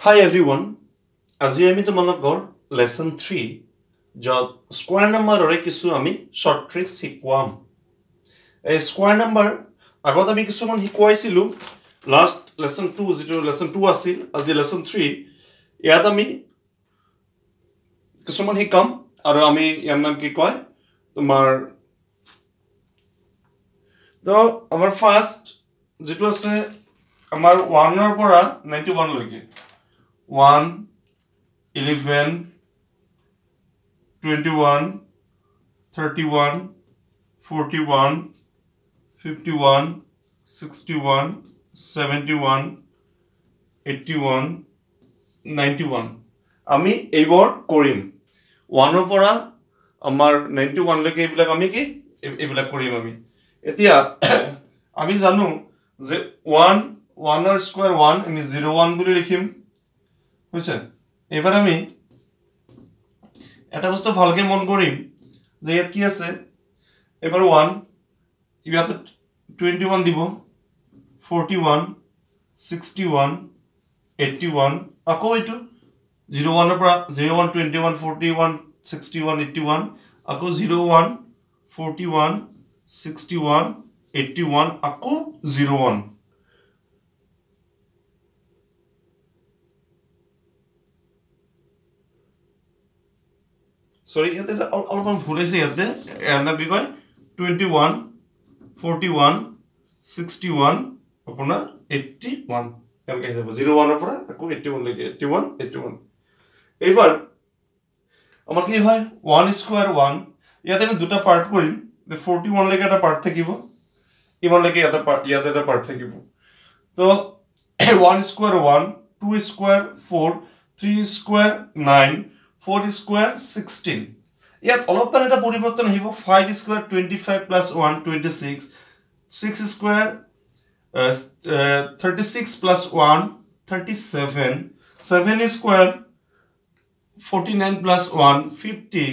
Hi everyone. আজি আমি তোমালোকৰ lesson 3 যত square number ৰে কিছু আমি short tricks শিকাম। এই square number আগত আমি কিছুমান শিকাইছিলো last lesson 2 যেটো lesson 2 আছিল আজি lesson 3 ইয়াত আমি কিছুমান শিকাম আৰু আমি ইয়াৰ নাম কি কয় তোমাৰ তো আমাৰ ফাৰ্স্ট যেটো আছে আমাৰ 1 ৰ পৰা 91 লৈকে 1, 11, 21, 31, 41, 51, 61, 71, 81, 91 আমি এইবোৰ কৰিম 1 ৰ পৰা আমাৰ 91 লৈকে এইবিলাক আমি কি এইবিলাক কৰিম আমি এতিয়া আমি জানো যে 1 ৰ স্কয়াৰ 1 আমি 01 বুলি লিখিম বুঝছে এবাৰ আমি এটা বস্তু ভালকে মন কৰিম যে ইয়াত কি আছে এবাৰ 1 ইয়াত 21 দিব 41 61 81 আকৌ এটো 01 ৰ পৰা 01 21 41 61 81 আকৌ 01 41 61 81 আকৌ 01 Sorry, yate all bhule se yate and কি কয় 21 41 61 apuna 81 কেন কে যাব 01 ৰ পৰা আকৌ 81 লৈকে 81 81 এইবাৰ আমাৰ কি হয় 1 স্কয়াৰ 1 ইয়াতে আমি দুটা পাৰ্ট কৰিম 41 লৈকে এটা পাৰ্ট থাকিব ইমান লৈকে ইয়াতে এটা পাৰ্ট থাকিব তো 1 স্কয়াৰ 1 2 স্কয়াৰ 4 3 স্কয়াৰ 9 4 square 16 ইয়াত অলপমান এটা পরিবর্তন হইব 5 square 25 plus 1 26 6 square 36 plus 1 37 7 square 49 plus 1 50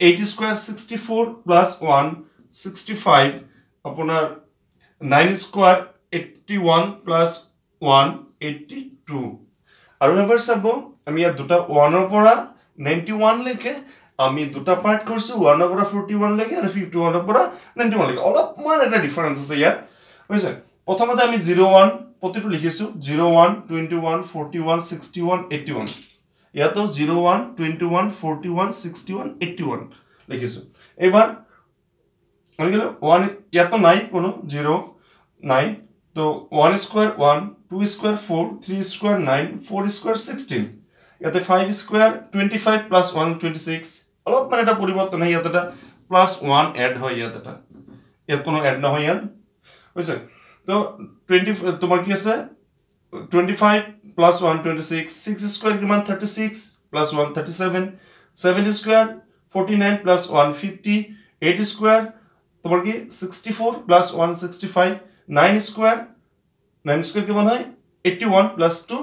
8 square 64 plus 1 65 আপনার 9 square 81 plus 1 82 আৰু এবাৰ চাব আমি ইয়াত দুটা 1 ৰ পৰা 91 লৈকে আমি দুটা পাৰ্ট কৰিছো 1 ৰ পৰা 41 লৈকে আৰু 51 ৰ পৰা 91 লৈকে অলপমান এটা ডিফাৰেন্স আছে ইয়াত বুজিছে প্ৰথমতে আমি 01 প্ৰতিটো লিখিছো 01 21 41 61 81 ইয়াতো 01 21 41 61 81 লিখিছো এবাৰ আমি গেল 1 ইয়াতো নাই কোনো 0 নাই তো 1 square 1 2 square 4 3 square 9 4 square 16 ইয়াতে 5 square 25 plus 1 26 অলপ মানে এটা পরিবর্তন হয় ইয়াতে প্লাস 1 এড হয় ইয়াতে ইয়াত কোনো এড নহয় ইয়াত বুঝছে তো 20 তোমার কি আছে 25 plus 1 26 6 square কিমান 36 plus 1 37 7 square 49 plus 1 50 8 square তোমার কি 64 plus 1 65 9 square কিমান হয় 81 plus 2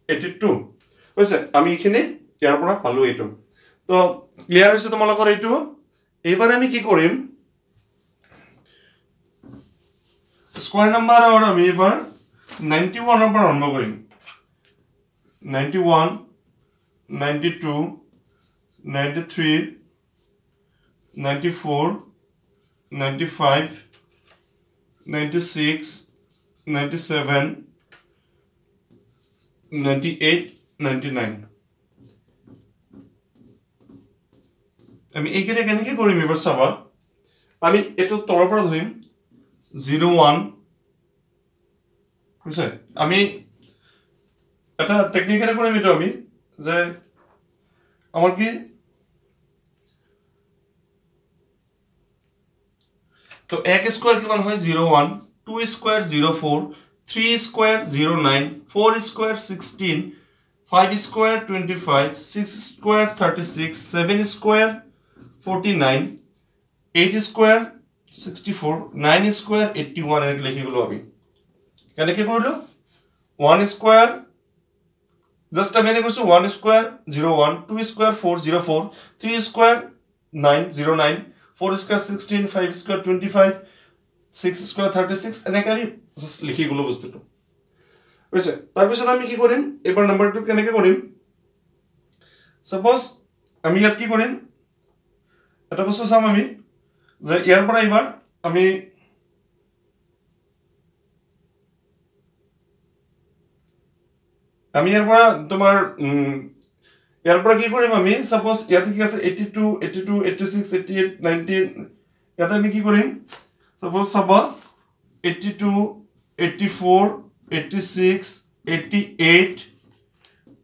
82 বুঝছে আমি এখানে ইয়াৰ পৰা পালো এটো তো ক্লিয়াৰ হৈছে তোমালোকৰ এটো এবাৰ আমি কি কৰিম স্কয়াৰ নাম্বাৰ আৰু আমি এবাৰ 91 ৰ পৰা আৰম্ভ কৰিম 91 92 93 94 95 96 97 98 99 আমি এইকেইটা কেনেকৈ কৰিম এবাৰ চাবা আমি এটো তলৰ পৰা ধৰিম 01 বুঝছে আমি এটা টেকনিক্যালি কৰিম এটো আমি যে আমাৰ কি তো 1 স্কয়ার কিমান হয় 01 2 square 04 3 square 09 4 square 16 5 square 25 6 square 36 7 square 49 8 square 64 9 square 81 এনে লিখি গলো আমি কেনেকৈ কৰিলো 1 square জাস্ট আমি এনে কৈছো 1 square 01 2 square 404 3 square 909 4 square 16 5 square 25 6 square 36 এনেকৈ আমি জাস্ট লিখি গলো বস্তুটো বুঝছে তাৰপিছত আমি কি কৰিম এবাৰ নাম্বাৰটো কেনেকৈ কৰিম সাপোজ আমি ইয়াত কি কৰিম এটা বস্তু চাম আমি যে ইয়াৰ পৰা এবাৰ আমি ইয়াৰ পৰা তোমাৰ ইয়াৰ পৰা কি কৰিম আমি সাপোজ ইয়াতে কি আছে 82 82 86 88 19 ইয়াতে আমি কি কৰিম সাপোজ সাবা 82 84 86 88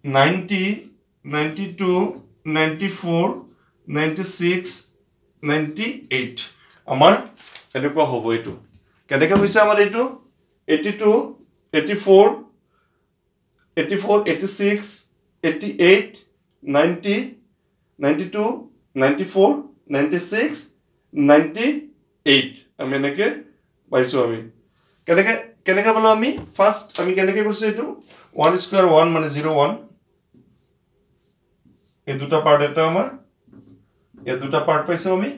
90 92 94 96 98 আমাৰ এনেকুৱা হ'ব এটো কেনেকৈ হৈছে আমাৰ এটো 82 84 84 86 88 90 92 94 96 98 আমি এনেকৈ পাইছো আমি কেনেকৈ বলো আমি ফার্স্ট আমি কেনেকৈ কৰিছো এটো 1 স্কয়াৰ 1 মানে 01 এই দুটা পাৰ্ট এটা আমাৰ এই দুটা পাৰ্ট পাইছো আমি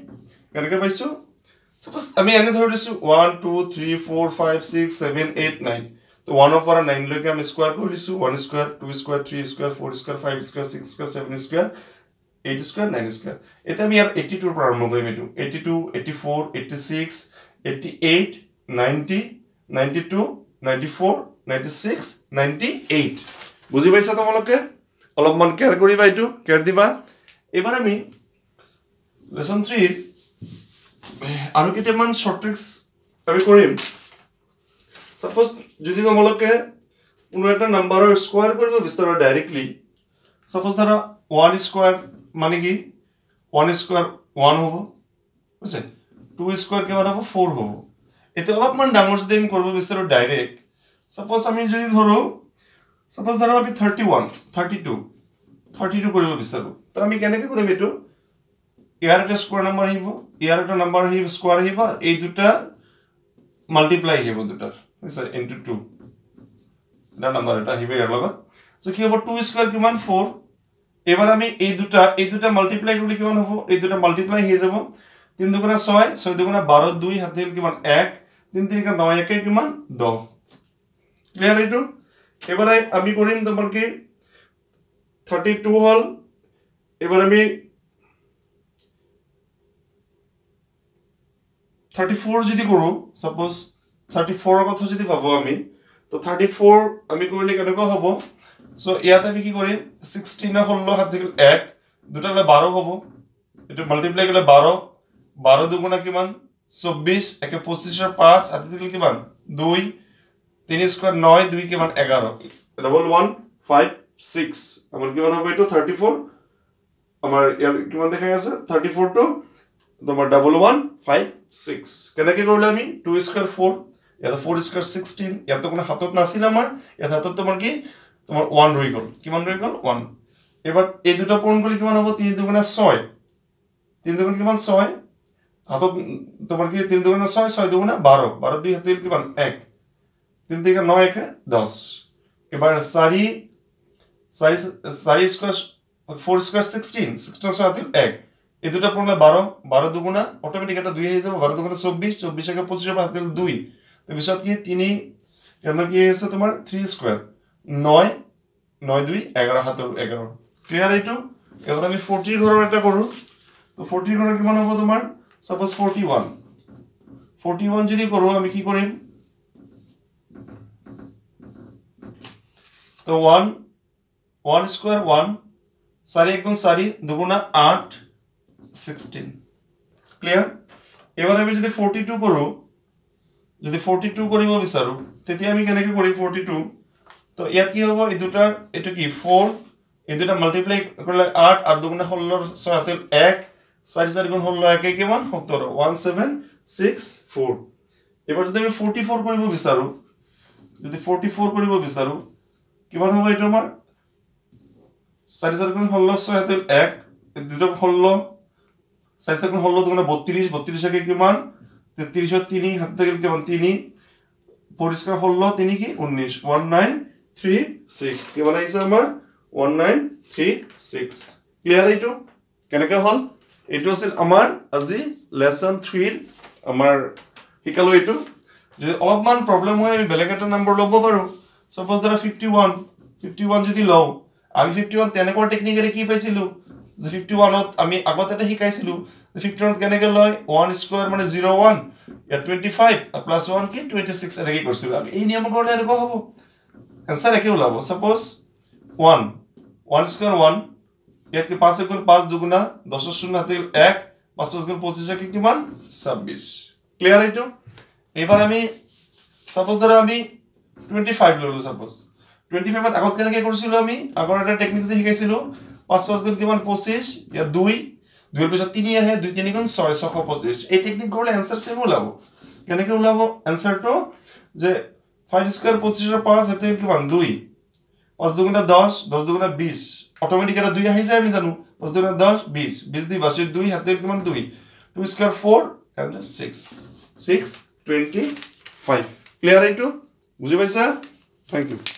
কেনেকৈ পাইছো সাপোজ আমি এনে ধৰি লৈছো 1 2 3 4 5 6 7 8 9 তো 1 পৰা 9 লৈকে আমি স্কয়াৰ কৰি লৈছো 1 square 2 square 3 square 4 square 5 square 6 square 7 square 8 square 9 square এটা আমি ইয়াৰ 82 পৰা আৰম্ভ কৰিম এটো 82 84 86 88 90 92 94 96 98 বুজি পাইছা তোমালোকে অলপমান কেয়াৰ কৰিবা এটো কেয়াৰ দিবা এবাৰ আমি লেসন 3 আৰু কেইটামান শৰ্ট ট্ৰিক্স আমি কৰিম সাপোজ যদি তোমালোকে কোনো এটা নাম্বাৰৰ স্কয়াৰ কৰিব বিচাৰা ডাইৰেক্টলি সাপোজ ধৰা 1 স্কয়াৰ মানে কি 1 স্কয়াৰ 1 হ'ব বুঝছেন 2 স্কয়াৰ কিমান হ'ব 4 হ'ব এতে অলপমান ডাঙৰ যদি আমি কৰিব বিচাৰো ডাইৰেক্ট সাপোজ আমি যদি ধৰো সাপোজ ধৰা আমি 31 32 কৰিব বিচাৰো তো আমি কেনেকৈ কৰিম এটো ইয়াৰ এটা স্কয়াৰ নাম্বাৰ আহিব ইয়াৰ এটা নাম্বাৰ আহিব স্কয়াৰ আহিব এই দুটা মাল্টিপ্লাই আহিব দুটাৰ বুঝছে ইনটু 2 এটা নাম্বাৰ এটা আহিব ইয়াৰ লগত সো কি হ'ব 2 স্কয়াৰ কিমান 4 এবাৰ আমি এই দুটা মাল্টিপ্লাই কৰিলে কিমান হ'ব এই দুটা মাল্টিপ্লাই হৈ যাব 3 দুগুণা 6 6 দুগুণা 12 2 হাতে কিমান 1 3 3 9 1 কিমান 10 ক্লিয়ার এটো এবারে আমি কৰিম তোমাৰ কি 32 হল এবাৰ আমি 34 যদি কৰো সাপোজ 34 কথা যদি ভাবো আমি তো 34 আমি কৰিলে কেনেকৈ হ'ব সো ইয়াত আমি কি কৰিম 16 16 হাতে 1 দুটা গলে 12 হ'ব এটো মাল্টিপ্লাই গলে 12 12 দুগুণা কিমান 24 একে 25 এর 5 হাতে দিলে কিমান 2 3 স্কয়ার 9 2 কিমান 11 ডবল 1 5 6 আমাৰ কিমান হ'ব এটো 34 আমাৰ ইয়াৰ কিমান দেখাই আছে 34 টু তোমাৰ ডবল 1 5 6 কেনেকৈ কৰিলে আমি 2 স্কয়াৰ 4 ইয়াত 4 স্কয়াৰ 16 ইয়াত কোনো হাতত নাছিল আমাৰ ইয়াত হাতত তোমাৰ কি তোমাৰ 1 ৰৈ গল কিমান ৰৈ গল 1 এবাৰ এই দুটা পূৰণ কৰিলে কিমান হ'ব 3 দুগুণা 6 3 দুগুণা কিমান 6 হাতত তোমাৰ কি 3 দুগুণা 6 6 দুগুণা 12 12 দুই হাতে কিমান 1 3 3 9 1 10 এবাৰ 4 স্কয়ার 4 স্কয়ার 16 16 হাতে 1 এই দুটা পূরণ 12 12 দুগুণা অটোমেটিক এটা 2 হয়ে যাবে 12 দুগুণা 24 24 একে 25 হাতে 2 তো বিশদ কি 3 এমন কি আছে তোমার 3 স্কয়ার 9 9 2 11 হাতে 11 ক্লিয়ার এটো এবার আমি 40 ঘৰৰ এটা কৰো তো 40 ঘৰৰ কিমান হ'ব তোমাৰ সাপোজ 41 যদি কৰো আমি কি কৰিম তো 1 স্কয়ার 1 4 1 গুণ 4 দুগুণা 8 16 ক্লিয়ার এবার আমি যদি 42 কৰো যদি 42 কৰিব বিচাৰো তেতিয়া আমি কেনেকৈ কৰিম 42 তো ইয়াত কি হ'ব এই দুটাৰ এটো কি 4 এই দুটা মাল্টিপ্লাই কৰিলে 8 আর দুগুণা 16 6 হাতে 1 4 4 গুণ 16 একে কিমান 17 1764 এবার যদি আমি 44 কৰিব বিচাৰো যদি 44 কৰিব বিচাৰো কিমান হ'ব এটো আমাৰ 4 4 গুণ 16 6 হাতে 1 দুটা 16 4 4 গুণ 16 দুগুণা 32 32 একে কিমান 33 3 হাতে গেল কিমান 3 পরিষ্কার 16 3 কি 19 1936 কি বলাইছে আমাৰ 1936 ক্লিয়াৰ এটো কেনেকৈ হল এটো আছিল আমাৰ আজি লেসন 3 আমাৰ শিকালো এটো যদি অলপমান প্ৰবলেম হয় আমি বেলেগ এটা নম্বৰ লব পাৰো suppose there are 51 যদি লও আমি 51 তেনেকুৱা টেকনিকেৰে কি পাইছিলো যে 51 ত আমি আগতে এটা শিকাইছিলো 51 কেনেকৈ লয় 1 স্কয়াৰ মানে 01 या 25 প্লাস 1 কি 26 এনেকৈ কৰিছিল আমি এই নিয়ম কৰিলে এনেকুৱা হ'ব आंसर একে ওলাব suppose 1 স্কয়াৰ 1 ইয়াত 5 গুণ 5 দুগুণা 10 শূন্য হাতে 1 5 5 গুণ 25 কি কিমান 26 ক্লিয়ার এইটো এবাৰ আমি suppose ধৰা আমি 25 ললো suppose 25 ত আগত কেনেকৈ কৰিছিল আমি আগৰ এটা টেকনিক যে শিকাইছিলো 5 5 গুণ কিমান 25 या 2 2 পিছত 3 আহে 2 3 গুণ 6 625 এই টেকনিক কৰিলে आंसर সেম ওলাব কেনেকৈ ওলাব आंसरটো যে 5 স্কয়ার 25 এর 5 হাতে কিমান 2 5 দুগুণা 10 10 দুগুণা 20 অটোমেটিক এটা 2 আহি যায় আমি জানো 5 দুগুণা 10 20 20 2 বাসে 2 হাতে কিমান 2 2 স্কয়ার 4 and 6 25 ক্লিয়ার এইটো বুঝি পাইছা থ্যাংক ইউ